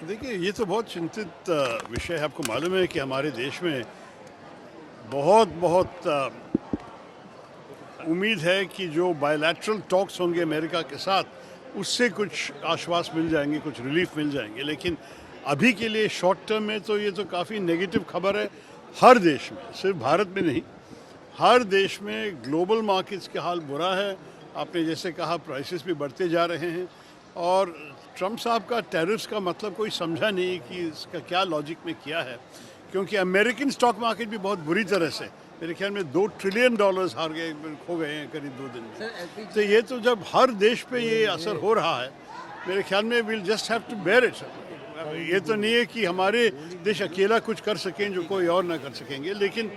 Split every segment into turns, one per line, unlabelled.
देखिए, ये तो बहुत चिंतित विषय है। आपको मालूम है कि हमारे देश में बहुत बहुत उम्मीद है कि जो बायलैटरल टॉक्स होंगे अमेरिका के साथ, उससे कुछ आश्वास मिल जाएंगे, कुछ रिलीफ मिल जाएंगे। लेकिन अभी के लिए शॉर्ट टर्म में तो ये तो काफ़ी नेगेटिव खबर है। हर देश में, सिर्फ भारत में नहीं, हर देश में ग्लोबल मार्केट्स का हाल बुरा है। आपने जैसे कहा, प्राइसेस भी बढ़ते जा रहे हैं। और ट्रम्प साहब का टैरिफ्स का मतलब कोई समझा नहीं कि इसका क्या लॉजिक में किया है, क्योंकि अमेरिकन स्टॉक मार्केट भी बहुत बुरी तरह से, मेरे ख्याल में $2 ट्रिलियन हार गए, खो गए हैं करीब 2 दिन में। तो ये तो जब हर देश पे ये असर हो रहा है, मेरे ख्याल में will just have to bear it. ये तो नहीं है कि हमारे देश अकेला कुछ कर सकें जो कोई और ना कर सकेंगे, लेकिन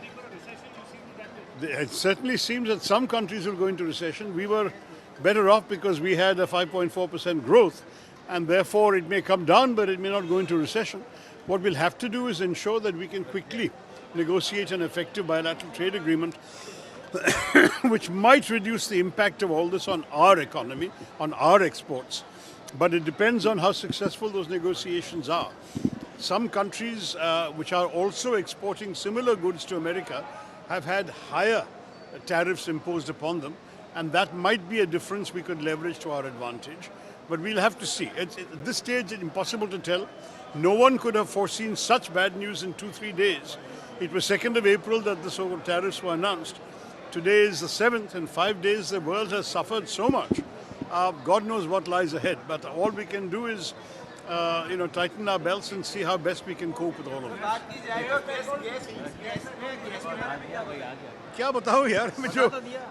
it certainly seems that some countries will go into recession. We were better off because we had a 5.4% growth, and therefore it may come down, but it may not go into recession. What we'll have to do is ensure that we can quickly negotiate an effective bilateral trade agreement which might reduce the impact of all this on our economy, on our exports. But it depends on how successful those negotiations are. Some countries which are also exporting similar goods to America have had higher tariffs imposed upon them, and that might be a difference we could leverage to our advantage. But we'll have to see. At this stage, it's impossible to tell. No one could have foreseen such bad news in 2-3 days. It was 2nd of April that the so-called tariffs were announced. Today is the 7th. In 5 days, the world has suffered so much. God knows what lies ahead. But all we can do is, tighten our belts and see how best we can cope with all of this. क्या बताओ यार,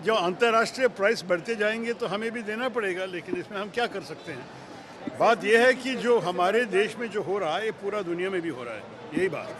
जो अंतर्राष्ट्रीय price बढ़ते जाएंगे तो हमें भी देना पड़ेगा, लेकिन इसमें हम क्या कर सकते हैं। बात यह है कि जो हमारे देश में जो हो रहा है, ये पूरा दुनिया में भी हो रहा है। यही बात है।